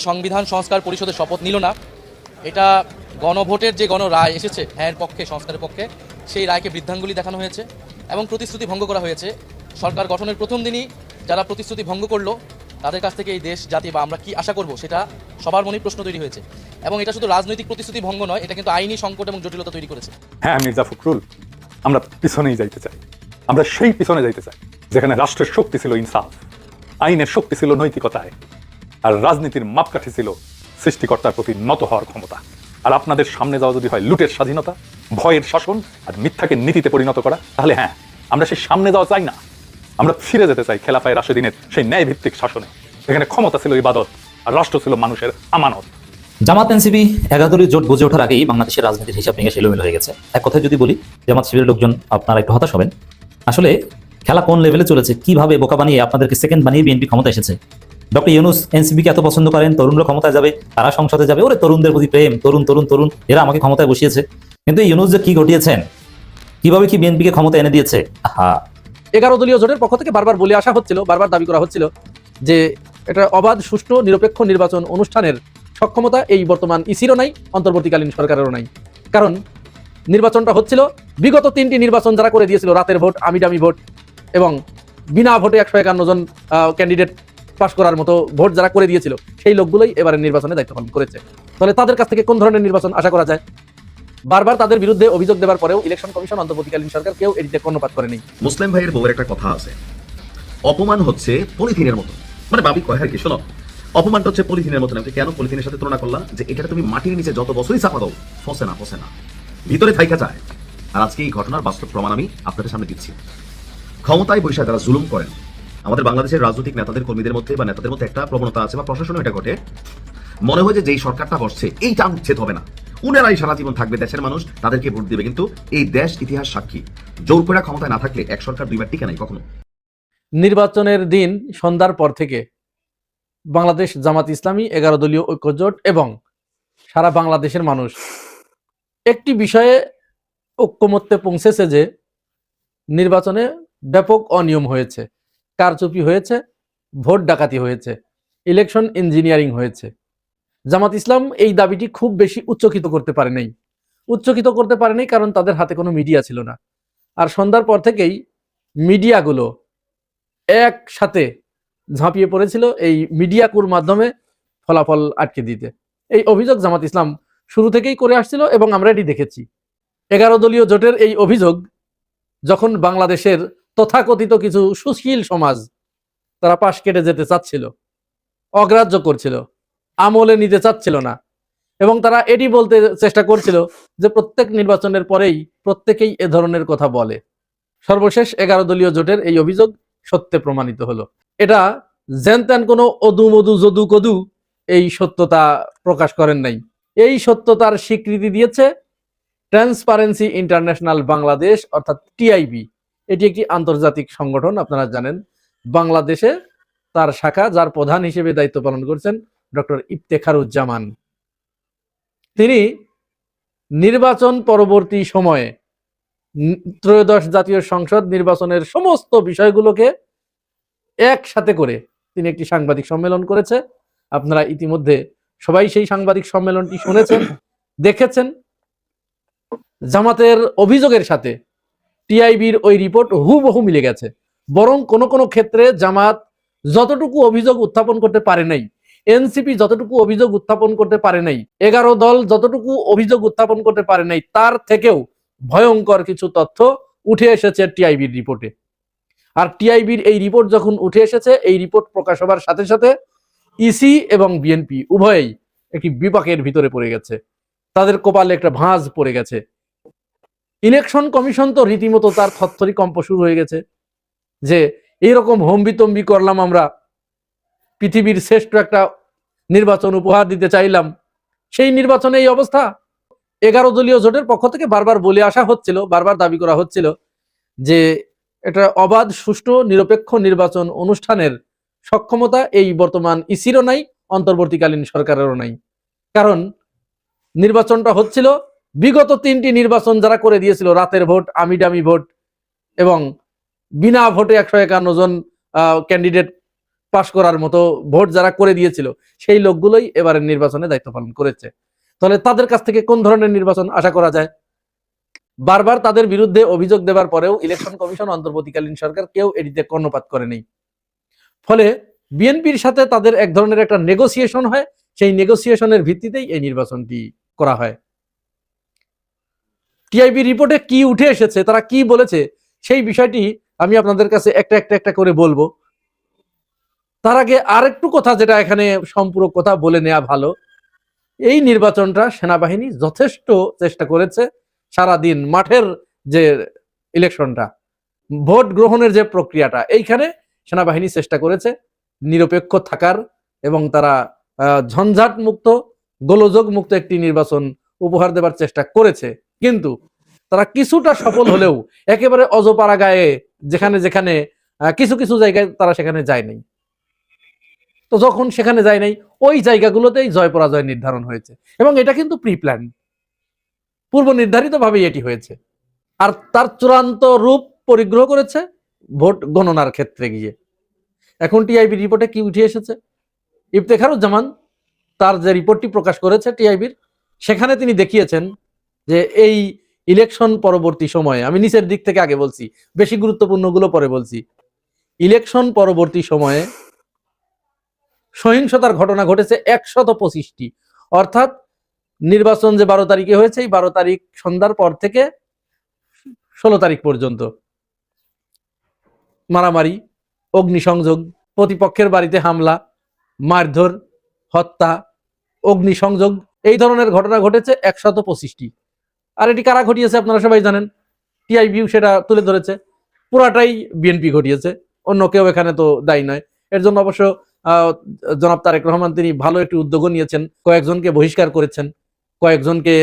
সংবিধান সংস্কার পরিষদের শপথ নিল না, এটা গণভোটের যে গণরায় এসেছে হ্যাঁ পক্ষে, সংস্কারের পক্ষে, সেই রায়কে বৃদ্ধাঙ্গুলি দেখানো হয়েছে এবং প্রতিশ্রুতি ভঙ্গ করা হয়েছে। সরকার গঠনের প্রথম দিনই যারা প্রতিশ্রুতি ভঙ্গ করলো তাদের কাছ থেকে এই দেশ জাতি বা আমরা কি আশা করব সেটা সবার মনেই প্রশ্ন তৈরি হয়েছে। এবং এটা শুধু রাজনৈতিক প্রতিশ্রুতি ভঙ্গ নয়, এটা কিন্তু আইনি সংকট এবং জটিলতা তৈরি করেছে। হ্যাঁ মির্জা ফখরুল, আমরা পিছনেই যাইতে চাই, আমরা সেই পিছনে যাইতে চাই যেখানে রাষ্ট্রের শক্তি ছিল ইনসাফ, আইনের শক্তি ছিল নৈতিকতায়, আর রাজনীতির মাপকাঠি ছিল সৃষ্টিকর্তার প্রতি নত হওয়ার ক্ষমতা। আর আপনাদের সামনে যাওয়া যদি হয় লুটের স্বাধীনতা, ভয়ের শাসন আর মিথ্যাকে নীতিতে পরিণত করা, তাহলে হ্যাঁ আমরা সেই সামনে যাওয়া চাই না, আমরা ফিরে যেতে চাই খেলাফায়ে রাশেদিনের সেই ন্যায় ভিত্তিক শাসনে, এখানে ক্ষমতা ছিল ইবাদত আর রাষ্ট্র ছিল মানুষের আমানত। জামাত এনসিপি 11 দলীয় জোট বুঝে ওঠার আগেই বাংলাদেশের রাজনীতির হিসাব ভেঙে সেলোমেলো হয়ে গেছে। এক কথায় যদি বলি, জামাত শিবিরের লোকজন আপনারা একটু হতাশ হবেন। আসলে খেলা কোন লেভেলে চলেছে, কিভাবে বোকা বানিয়ে আপনাদেরকে সেকেন্ড বানিয়ে বিএনপি ক্ষমতা এসেছে। ডক্টর ইউনূস এনসিপিকে এত পছন্দ করেন, তরুণরা ক্ষমতায় যাবে, তারা সংসদে যাবে, ওরে তরুণদের প্রতি প্রেম, তরুণ তরুণ তরুণ, এরা আমাকে ক্ষমতায় বসিয়েছে। কিন্তু ইউনূস যে কি ঘটিয়েছেন, কিভাবে কি বিএনপিকে ক্ষমতা এনে দিয়েছে। 11 দলীয় জোটের পক্ষ থেকে বারবার বলে আসা হচ্ছিল, বারবার দাবি করা হচ্ছিল যে এটা অবাধ, সুষ্ঠু, নিরপেক্ষ নির্বাচন অনুষ্ঠানের সক্ষমতা এই বর্তমান ইসিরও নাই, অন্তর্বর্তীকালীন সরকারেরও নাই। কারণ নির্বাচনটা হচ্ছিল বিগত 3টি নির্বাচন যারা করে দিয়েছিল, রাতের ভোট, আমিডামি ভোট এবং বিনা ভোটে 151 জন ক্যান্ডিডেট পাশ করার মতো ভোট যারা করে দিয়েছিল, সেই লোকগুলোই এবারে নির্বাচনে দায়িত্ব পালন করেছে। তাহলে তাদের কাছ থেকে কোন ধরনের নির্বাচন আশা করা যায়? বারবার তাদের বিরুদ্ধে অভিযোগ দেওয়ার পরেও ইলেকশন কমিশন, অন্তর্বর্তীকালীন সরকার কেউ এটিতে কর্ণপাত করেনি। মুসলিম ভাইয়ের বউয়ের একটা কথা আছে, অপমান হচ্ছে পলিথিনের মতো। মানে বাবি কয় আর কি, শোনো, অপমানটা হচ্ছে পলিথিনের মতো। আমি কেন পলিথিনের সাথে তুলনা করলাম? যে এটা তুমি মাটির নিচে যত বছরই চাপা দাও, ফসে না, ভিতরে থাইকা যায়। আর আজকে এই ঘটনার বাস্তব প্রমাণ আমি আপনাদের সামনে দিচ্ছি। ক্ষমতায় বৈশা যারা জুলুম করেন, আমাদের বাংলাদেশের রাজনৈতিক নেতাদের, কর্মীদের মধ্যে বা নেতাদের মধ্যে একটা প্রবণতা আছে, বা প্রশাসনে এটা ঘটে, মনে হয় যে যেই সরকারটা বসছে এইটা উচ্ছেদ হবে না, উনারাই সারা জীবন থাকবে, দেশের মানুষ তাদেরকে ভোট দিবে। কিন্তু এই দেশ ইতিহাস সাক্ষী, জোর করে ক্ষমতায় না থাকলে এক সরকার দুইবার টিকে নাই কখনো। নির্বাচনের দিন সন্ধ্যার পর থেকে বাংলাদেশ জামাত ইসলামী, 11 দলীয় ঐক্যজোট এবং সারা বাংলাদেশের মানুষ একটি বিষয়ে ঐক্যমত্যে পৌঁছেছে যে নির্বাচনে ব্যাপক অনিয়ম হয়েছে, কারচুপি হয়েছে, ভোট ডাকাতি হয়েছে, ইলেকশন ইঞ্জিনিয়ারিং হয়েছে। জামাত ইসলাম এই দাবিটি খুব বেশি উচ্চকিত করতে পারে নাই, কারণ তাদের হাতে কোনো মিডিয়া ছিল না। আর সন্ধ্যার পর থেকেই মিডিয়াগুলো একসাথে ঝাঁপিয়ে পড়েছিল এই মিডিয়াকুর মাধ্যমে ফলাফল আটকে দিতে। এই অভিযোগ জামাত ইসলাম শুরু থেকেই করে আসছিল এবং আমরা এটি দেখেছি। 11 দলীয় জোটের এই অভিযোগ যখন বাংলাদেশের তথাকথিত কিছু সুশীল সমাজ তারা পাশ কেটে যেতে চাচ্ছিল, অগ্রাহ্য করছিল, আমলে নিতে চাচ্ছিল না, এবং তারা এটি বলতে চেষ্টা করছিল যে প্রত্যেক নির্বাচনের পরেই প্রত্যেকেই এ ধরনের কথা বলে। সর্বশেষ 11 দলীয় জোটের এই অভিযোগ সত্যে প্রমাণিত হলো। এটা জেনতেন কোনো অদু মধু যদু কদু এই সত্যতা প্রকাশ করেন নাই, এই সত্যতার স্বীকৃতি দিয়েছে ট্রান্সপারেন্সি ইন্টারন্যাশনাল বাংলাদেশ, অর্থাৎ টিআইবি। এটি একটি আন্তর্জাতিক সংগঠন, আপনারা জানেন। বাংলাদেশে তার শাখা, যার প্রধান হিসেবে দায়িত্ব পালন করছেন ডক্টর ইফতেখারুজ্জামান। তিনি নির্বাচন পরবর্তী সময়ে ত্রয়োদশ জাতীয় সংসদ নির্বাচনের সমস্ত বিষয়গুলোকে একসাথে করে তিনি একটি সাংবাদিক সম্মেলন করেছে। আপনারা ইতিমধ্যে সবাই সেই সাংবাদিক সম্মেলনটি শুনেছেন, দেখেছেন। জামাতের অভিযোগের সাথে টিআইবির ওই রিপোর্ট হুবহু মিলে গেছে। বরং কোনো ক্ষেত্রে জামাত যতটুকু অভিযোগ উত্থাপন করতে পারে নাই, এনসিপি যতটুকু অভিযোগ উত্থাপন করতে পারে নাই, 11 দল যতটুকু অভিযোগ উত্থাপন করতে পারে নাই, তার থেকেও ভয়ঙ্কর কিছু তথ্য উঠে এসেছে টিআইবির রিপোর্টে। আর টিআইবির এই রিপোর্ট যখন উঠে এসেছে, এই রিপোর্ট প্রকাশ হবার সাথে সাথে ইসি এবং বিএনপি উভয়েই একটি বিপাকের ভিতরে পড়ে গেছে, তাদের কপালে একটা ভাঁজ পড়ে গেছে। ইলেকশন কমিশন তো রীতিমতো তার থরথরি কম্প শুরু হয়ে গেছে যে এইরকম হম্বিতম্বি করলাম, আমরা পৃথিবীর শ্রেষ্ঠ একটা নির্বাচন উপহার দিতে চাইলাম, সেই নির্বাচনে এই অবস্থা। 11 দলীয় জোটের পক্ষ থেকে বারবার বলে আসা হচ্ছিল, বারবার দাবি করা হচ্ছিল যে এটা অবাধ, সুষ্ঠু, নিরপেক্ষ নির্বাচন অনুষ্ঠানের সক্ষমতা এই বর্তমান ইসিরও নাই, অন্তর্বর্তীকালীন সরকারেরও নাই। কারণ নির্বাচনটা হচ্ছিল বিগত 3টি নির্বাচন যারা করে দিয়েছিল, রাতের ভোট, আমিডামি ভোট এবং বিনা ভোটে 151 জন ক্যান্ডিডেট পাশ করার মতো ভোট যারা করে দিয়েছিল সেই লোকগুলোই এবারের নির্বাচনে দায়িত্ব পালন করেছে। তাহলে তাদের কাছ থেকে কোন ধরনের নির্বাচন আশা করা যায়? বারবার তাদের বিরুদ্ধে অভিযোগ দেওয়ার পরেও ইলেকশন কমিশন, অন্তর্বর্তীকালীন সরকার কেউ এটিতে কর্ণপাত করেনি। ফলে বিএনপির সাথে তাদের এক ধরনের একটা নেগোসিয়েশন হয়, সেই নেগোসিয়েশনের ভিত্তিতেই এই নির্বাচনটি করা হয়। টিআইবি রিপোর্টে কি উঠে এসেছে, তারা কি বলেছে, সেই বিষয়টি আমি আপনাদের কাছে একটা করে বলবো। তার আগে আরেকটু কথা, যেটা এখানে সম্পূরক কথা বলে নেওয়া ভালো। এই নির্বাচনটা সেনাবাহিনী যথেষ্ট চেষ্টা করেছে। সারাদিন মাঠের যে ইলেকশনটা, ভোট গ্রহণের যে প্রক্রিয়াটা, এইখানে সেনাবাহিনী চেষ্টা করেছে নিরপেক্ষ থাকার এবং তারা ঝঞ্ঝাট মুক্ত, গোলযোগ মুক্ত একটি নির্বাচন উপহার দেবার চেষ্টা করেছে। কিন্তু তারা কিছুটা সফল হলেও একেবারে অজপাড়া গায়ে যেখানে যেখানে কিছু কিছু জায়গায় তারা সেখানে যায় নাই। তো যখন সেখানে যায় নাই, ওই জায়গাগুলোতেই জয় পরাজয় নির্ধারণ হয়েছে, এবং এটা কিন্তু প্রি প্ল্যান, পূর্ব নির্ধারিত ভাবেই এটি হয়েছে। আর তার চূড়ান্ত রূপ পরিগ্রহ করেছে ভোট গণনার ক্ষেত্রে গিয়ে। এখন টিআইবি রিপোর্টে কি উঠে এসেছে? ইফতেখারুজ্জামান তার যে রিপোর্টটি প্রকাশ করেছে টিআইবির, সেখানে তিনি দেখিয়েছেন যে এই ইলেকশন পরবর্তী সময়ে, আমি নিচের দিক থেকে আগে বলছি, বেশি গুরুত্বপূর্ণগুলো পরে বলছি। ইলেকশন পরবর্তী সময়ে সহিংসতার ঘটনা ঘটেছে 125টি। অর্থাৎ নির্বাচন যে 12 তারিখে হয়েছে, এই 12 তারিখ সন্ধ্যার পর থেকে 16 তারিখ পর্যন্ত মারামারি, অগ্নিসংযোগ, প্রতিপক্ষের বাড়িতে হামলা, মারধর, হত্যা, অগ্নিসংযোগ, এই ধরনের ঘটনা ঘটেছে 125টি। আর এটি কারা ঘটিয়েছে আপনারা সবাই জানেন, টিআইবিউ সেটা তুলে ধরেছে, পুরাটাই বিএনপি ঘটিয়েছে, অন্য কেউ এখানে তো দায়ী নয়। এর জন্য অবশ্য জনাব তারেক রহমান তিনি ভালো একটি উদ্যোগ নিয়েছেন, কয়েকজনকে বহিষ্কার করেছেন, কয়েকজনকে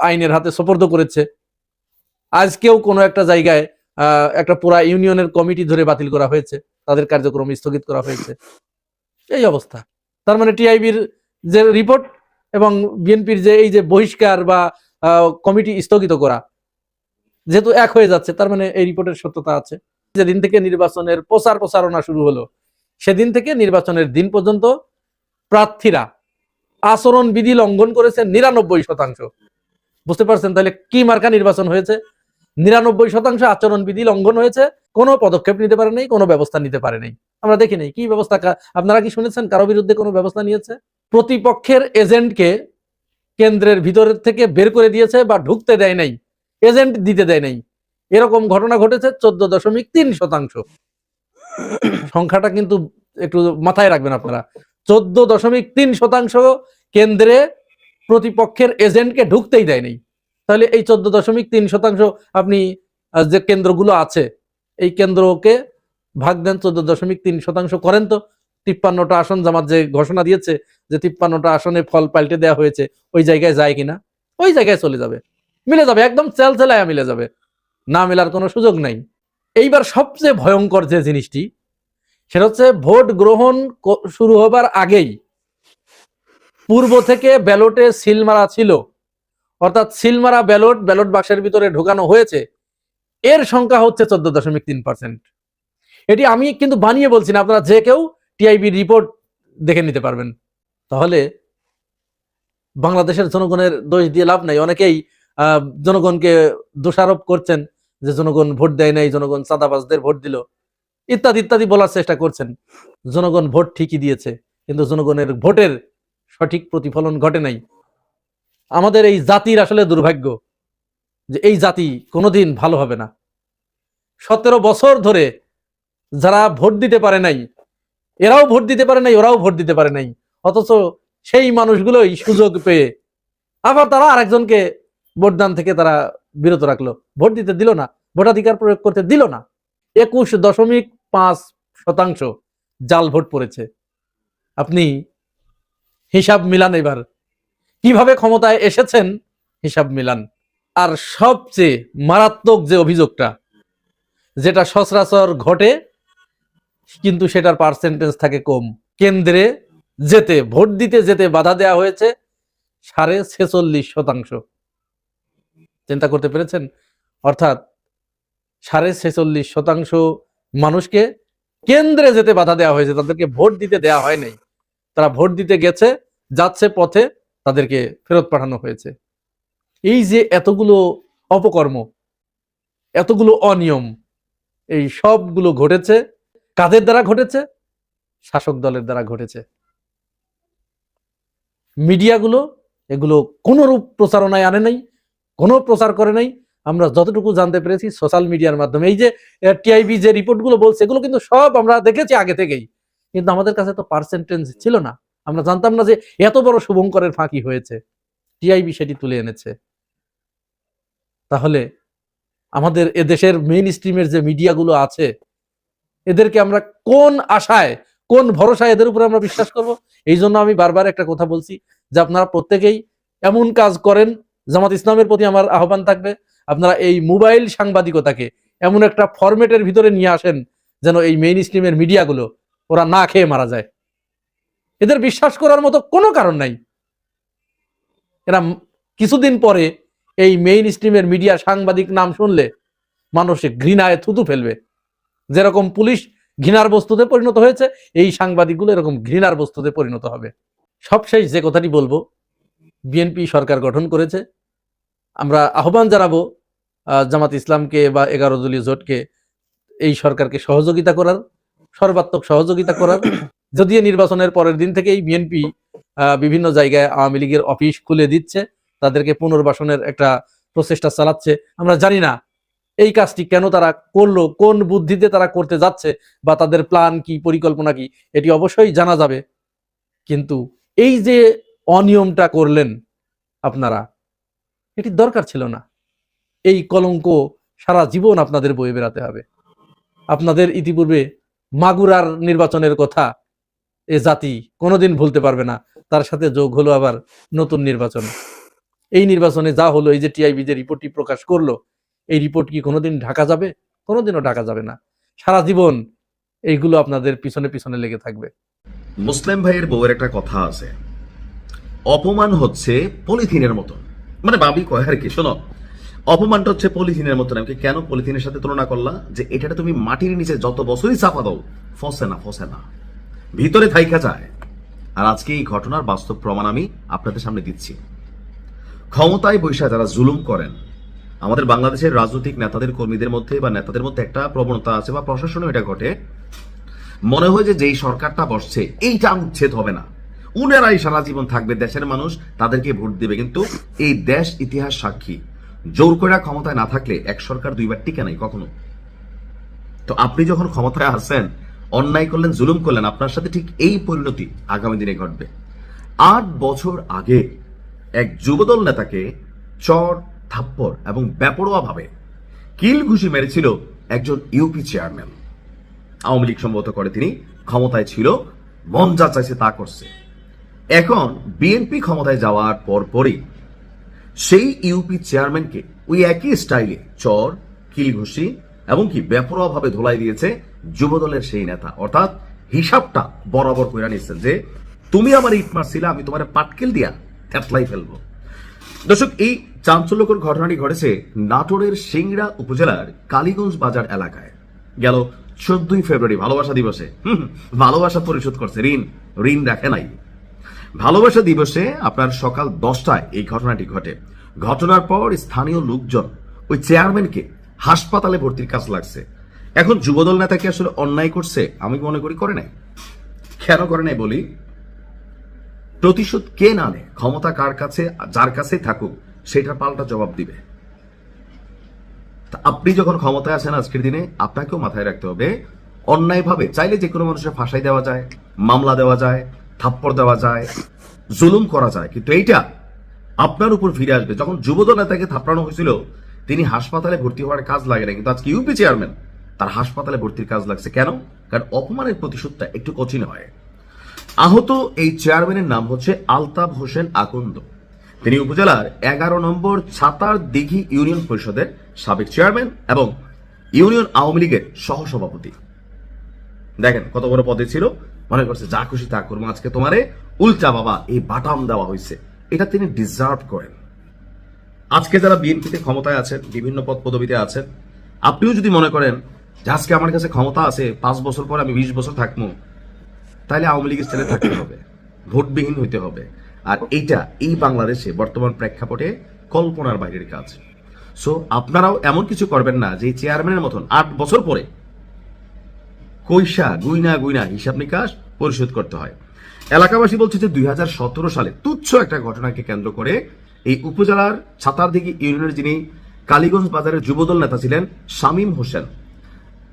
আইনের হাতে সোপর্দ করেছে। আজকেও কোনো একটা জায়গায় একটা পুরা ইউনিয়নের কমিটি ধরে বাতিল করা হয়েছে, তাদের কার্যক্রম স্থগিত করা হয়েছে। এই অবস্থা। তার মানে টিআইবির যে রিপোর্ট এবং বিএনপির যে এই যে বহিষ্কার বা কমিটি স্থগিত করা, যেহেতু এক হয়ে যাচ্ছে, তার মানে এই রিপোর্টের সত্যতা আছে। যেদিন থেকে নির্বাচনের প্রচারণা শুরু হলো, সেদিন থেকে নির্বাচনের দিন পর্যন্ত প্রার্থীরা আচরণ বিধি লঙ্ঘন করেছে 99%। বুঝতে পারছেন তাহলে কি মার্কা নির্বাচন হয়েছে? 99% আচরণ বিধি লঙ্ঘন হয়েছে, কোনো পদক্ষেপ নিতে পারে নাই, কোনো ব্যবস্থা নিতে পারে নাই। আমরা দেখি নাই কি ব্যবস্থা, আপনারা কি শুনেছেন কারো বিরুদ্ধে কোনো ব্যবস্থা নিয়েছে? প্রতিপক্ষের এজেন্টকে কেন্দ্রের ভিতরের থেকে বের করে দিয়েছে বা ঢুকতে দেয় নাই, এজেন্ট দিতে দেয় নাই, এরকম ঘটনা ঘটেছে 14.3%। সংখ্যাটা কিন্তু একটু মাথায় রাখবেন আপনারা। 14.3% কেন্দ্রে প্রতিপক্ষের এজেন্টকে ঢুকতেই দেয় নাই। তাহলে এই 14.3% আপনি যে কেন্দ্রগুলো আছে, এই কেন্দ্রকে ভাগ দেন, 14.3% করেন তো। 53টা আসন জামাত যে ঘোষণা দিয়েছে যে 53টা আসনে ফল পাল্টে দেওয়া হয়েছে, ওই জায়গায় যায় কিনা? ওই জায়গায় চলে যাবে, মিলে যাবে, একদম চেলচেলায় মিলে যাবে, না মেলার কোনো সুযোগ নাই। এইবার সবচেয়ে ভয়ঙ্কর যে জিনিসটি, সেটা হচ্ছে ভোট গ্রহণ শুরু হবার আগেই পূর্ব থেকে ব্যালটে সিল মারা ছিল, অর্থাৎ সিল মারা ব্যালট বাক্সের ভিতরে ঢোকানো হয়েছে, এর সংখ্যা হচ্ছে 14.3%। এটি আমি কিন্তু বানিয়ে বলছি না, আপনারা যে কেউ টিআইবি রিপোর্ট দেখে নিতে পারবেন। তাহলে বাংলাদেশের জনগণের দোষ দিয়ে লাভ নাই। অনেকেই জনগণকে দোষারোপ করছেন যে জনগণ ভোট দেয় নাই, জনগণ চাঁদাবাজদের ভোট দিল, ইত্যাদি ইত্যাদি বলার চেষ্টা করছেন। জনগণ ভোট ঠিকই দিয়েছে, কিন্তু জনগণের ভোটের সঠিক প্রতিফলন ঘটে নাই। আমাদের এই জাতির আসলে দুর্ভাগ্য যে এই জাতি কোনোদিন ভালো হবে না। 17 বছর ধরে যারা ভোট দিতে পারে নাই, এরাও ভোট দিতে পারে নাই, ওরাও ভোট দিতে পারে নাই, অথচ সেই মানুষগুলোই সুযোগ পেয়ে আবার তারা আরেকজনকে ভোটদান থেকে তারা বিরত রাখলো, ভোট দিতে দিল না, ভোটাধিকার প্রয়োগ করতে দিল না। 21.5% জাল ভোট পড়েছে। আপনি হিসাব মিলান, এবার কিভাবে ক্ষমতায় এসেছেন হিসাব মিলান। আর সবচেয়ে মারাত্মক যে অভিযোগটা, যেটা সচরাচর ঘটে কিন্তু সেটার পার্সেন্টেজ থাকে কম, কেন্দ্রে যেতে, ভোট দিতে যেতে বাধা দেওয়া হয়েছে 46.5%। চিন্তা করতে পেরেছেন? অর্থাৎ 46.5% মানুষকে কেন্দ্রে যেতে বাধা দেওয়া হয়েছে, তাদেরকে ভোট দিতে দেওয়া হয় নাই। তারা ভোট দিতে গেছে, যাচ্ছে পথে তাদেরকে ফেরত পাঠানো হয়েছে। এই যে এতগুলো অপকর্ম, এতগুলো অনিয়ম, এই সবগুলো ঘটেছে কাদের দ্বারা ঘটেছে? শাসক দলের দ্বারা ঘটেছে। মিডিয়াগুলো এগুলো কোনো রূপ প্রচারণায় আনে নাই, কোনো প্রচার করে নাই। আমরা যতটুকু জানতে পেরেছি সোশ্যাল মিডিয়ার মাধ্যমে, এই যে টিআইবি যে রিপোর্টগুলো বলছে এগুলো কিন্তু সব আমরা দেখেছি আগে থেকেই, কিন্তু আমাদের কাছে তো পার্সেন্টেজ ছিল না। আমরা জানতাম না যে এত বড় শুভঙ্করের ফাঁকি হয়েছে। টিআইবি সেটি তুলে এনেছে। তাহলে আমাদের এদেশের মেইন স্ট্রিমের যে মিডিয়াগুলো আছে, এদেরকে আমরা কোন আশায়, কোন ভরসায় এদের উপরে আমরা বিশ্বাস করব? এই জন্য আমি বারবার একটা কথা বলছি যে আপনারা প্রত্যেকেই এমন কাজ করেন, জামাত ইসলামের প্রতি আমার আহ্বান থাকবে, আপনারা এই মোবাইল সাংবাদিকতাকে এমন একটা ফরম্যাটের ভিতরে নিয়ে আসেন যেন এই মেইন স্ট্রিমের মিডিয়াগুলো ওরা না খেয়ে মারা যায়। এদের বিশ্বাস করার মতো কোনো কারণ নাই। এরা কিছুদিন পরে এই মেইন স্ট্রিমের মিডিয়া সাংবাদিক নাম শুনলে মানুষে ঘৃণায় থুতু ফেলবে। যেরকম পুলিশ ঘৃণার বস্তুতে পরিণত হয়েছে, এই সাংবাদিকগুলো এরকম ঘৃণার বস্তুতে পরিণত হবে। সবশেষ যে কথাটি বলবো, বিএনপি সরকার গঠন করেছে। আমরা আহ্বান জানাবো জামাত ইসলামকে বা 11 দলীয় জোটকে এই সরকারকে সহযোগিতা করার, সর্বাত্মক সহযোগিতা করার। যদিও নির্বাচনের পরের দিন থেকেই বিএনপি বিভিন্ন জায়গায় আওয়ামী লীগের অফিস খুলে দিচ্ছে, তাদেরকে পুনর্বাসনের একটা প্রচেষ্টা চালাচ্ছে। আমরা জানি না এই কাজটি কেন তারা করলো, কোন বুদ্ধিতে তারা করতে যাচ্ছে, বা তাদের প্ল্যান কি, পরিকল্পনা কি, এটি অবশ্যই জানা যাবে। কিন্তু এই যে অনিয়মটা করলেন আপনারা, এটি দরকার ছিল না। এই কলঙ্ক সারা জীবন আপনাদের বয়ে বেড়াতে হবে। আপনাদের ইতিপূর্বে মাগুরার নির্বাচনের কথা এ জাতি কোনোদিন ভুলতে পারবে না। তার সাথে যোগ হলো আবার নতুন নির্বাচন। এই নির্বাচনে যা হলো, এই যে টিআইবি যে রিপোর্টটি প্রকাশ করলো, এই রিপোর্ট কি কোনোদিন ঢাকা যাবে? কোনোদিনও ঢাকা যাবে না। সারা জীবন এইগুলো আপনাদের পিছনে পিছনে লেগে থাকবে। মুসলিম ভাইয়ের বউয়ের একটা কথা আছে, অপমান হচ্ছে পলিথিনের মতো। মানে ভাবি কয় আর কি, শোনো, অপমানটা হচ্ছে পলিথিনের মতো। আমি কেন পলিথিনের সাথে তুলনা করলা? যে এটা তুমি মাটির নিচে যত বছরই চাপা দাও, ফসে না, ভিতরে থাইকা যায়। আর আজকে এই ঘটনার বাস্তব প্রমাণ আমি আপনাদের সামনে দিচ্ছি। ক্ষমতায় বৈশা যারা জুলুম করেন, আমাদের বাংলাদেশের রাজনৈতিক নেতাদের, কর্মীদের মধ্যে বা নেতাদের মধ্যে একটা প্রবণতা আছে, বা প্রশাসনেও এটা ঘটে, মনে হয় যে যেই সরকারটা বসছে এইটা উচ্ছেদ হবে না, উনারাই সারা জীবন থাকবে, দেশের মানুষ তাদেরকে ভোট দিবে। কিন্তু এই দেশ ইতিহাস সাক্ষী, জোর করে ক্ষমতায় না থাকলে এক সরকার দুইবার টিকে নাই কখনো। তো আপনি যখন ক্ষমতায় আসেন, অন্যায় করলেন, জুলুম করলেন, আপনার সাথে ঠিক এই পরিণতি আগামী দিনে ঘটবে। 8 বছর আগে এক যুবদল নেতাকে চর, থাপ্পড় এবং বেপরোয়া ভাবে কিল ঘুষি মেরেছিল একজন ইউপি চেয়ারম্যান। আওয়ামী লীগ সম্ভবত করে, তিনি ক্ষমতায় ছিল, মন যা চাইছে তা করছে। এখন বিএনপি ক্ষমতায় যাওয়ার পরপরই সেই ইউপি চেয়ারম্যানকে ওই একই স্টাইলে চর, কিল ঘুষি এবং কি বেপরোয়া ভাবে ধোলাই দিয়েছে যুবদলের সেই নেতা। অর্থাৎ হিসাবটা বরাবর করে নিচ্ছেন যে তুমি আমার ইট মারছিলে, আমি তোমার পাটকেল দিয়া থেতলাই ফেলবো। দর্শক, এই চাঞ্চল্যকর ঘটনাটি ঘটেছে নাটোরের সিংড়া উপজেলার কালীগঞ্জ বাজার এলাকায়। গেল 14 ফেব্রুয়ারি ভালোবাসা দিবসে ভালোবাসা পরিশোধ করছে, ঋণ রাখে নাই। ভালোবাসা দিবসে আপনার সকাল 10টায় এই ঘটনাটি ঘটে। ঘটনার পর স্থানীয় লোকজন ওই চেয়ারম্যানকে হাসপাতালে ভর্তির কাজ লাগছে। এখন যুবদল নেতাকে আসলে অন্যায় করছে, আমি মনে করি করে নাই। কেন করে নাই বলি, প্রতিশোধ কে না নেয়, ক্ষমতা কার কাছে, যার কাছে থাকুক, সেটার পাল্টা জবাব দিবে। আপনি যখন ক্ষমতায় আসেন আজকের দিনে, আপনাকেও মাথায় রাখতে হবে, অন্যায়ভাবে চাইলে যে কোনো মানুষের ফাঁসাই দেওয়া যায়, মামলা দেওয়া যায়, থাপ্পড় দেওয়া যায়, জুলুম করা যায়, কিন্তু এইটা আপনার উপর ফিরে আসবে। যখন যুবদল নেতাকে থাপড়ানো হয়েছিল, তিনি হাসপাতালে ভর্তি হওয়ার কাজ লাগে না, কিন্তু আজকে ইউপি চেয়ারম্যান তার হাসপাতালে ভর্তির কাজ লাগছে। কেন? কারণ অপমানের প্রতিশোধটা একটু কঠিন হয়। আহত এই চেয়ারম্যানের নাম হচ্ছে আলতাফ হোসেন আকন্দ। তিনি উপজেলার 11 নম্বর ছাতার দিঘি ইউনিয়ন পরিষদের সাবেক চেয়ারম্যান এবং ইউনিয়ন আওয়ামী লীগের সহসভাপতি। দেখেন কত বড় পদে ছিল, মনে করছে যা খুশি তা করবো, আজকে তোমারে উল্টা বাবা এই বাটাম দেওয়া হয়েছে, এটা তিনি ডিজার্ভ করেন। আজকে যারা বিএনপিতে ক্ষমতায় আছেন, বিভিন্ন পদ পদবিতে আছেন, আপনিও যদি মনে করেন যে আজকে আমার কাছে ক্ষমতা আছে, 5 বছর পর আমি 20 বছর থাকবো, তাহলে আওয়ামী লীগের ছেলে থাকতে হবে, ভোটবিহীন হইতে হবে। আর এইটা এই বাংলাদেশে বর্তমান প্রেক্ষাপটে কল্পনার বাইরের কাজ। সো আপনারাও এমন কিছু করবেন না যে চেয়ারম্যানের মতন 8 বছর পরে কইসা গুইনা হিসাব নিকাশ পরিশোধ করতে হয়। এলাকাবাসী বলছে যে 2017 সালে তুচ্ছ একটা ঘটনাকে কেন্দ্র করে এই উপজেলার ছাতারদিঘি ইউনিয়নের যিনি কালীগঞ্জ বাজারের যুবদল নেতা ছিলেন শামীম হোসেন,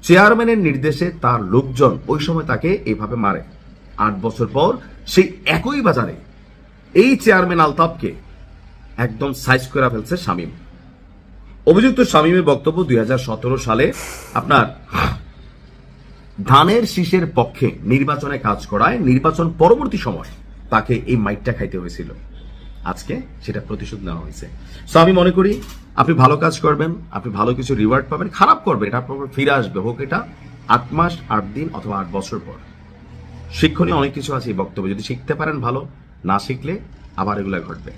চেয়ারম্যানের নির্দেশে তার লোকজন ওই সময় তাকে এইভাবে মারে। 8 বছর পর সেই একই বাজারে এই চেয়ারম্যান আলতাফকে একদম সাইজ করে ফেলছে শামীম। অভিযুক্ত শামীমের বক্তব্য 2017 সালে আপনার ধানের শীষের পক্ষে নির্বাচনে কাজ করায় নির্বাচন পরবর্তী সময় তাকে এই মাইটটা খাইতে হয়েছিল। আজকে সেটা প্রতিশোধ নেওয়া হয়েছে। সো আমি মনে করি আপনি ভালো কাজ করবেন, আপনি ভালো কিছু রিওয়ার্ড পাবেন। খারাপ করবেন, এটা আপনার ফিরে আসবে, হোক এটা 8 মাস 8 দিন অথবা 8 বছর পর। শিক্ষণীয় অনেক কিছু আছে এই বক্তব্য, যদি শিখতে পারেন ভালো, না শিখলে আবার এগুলা ঘটবে।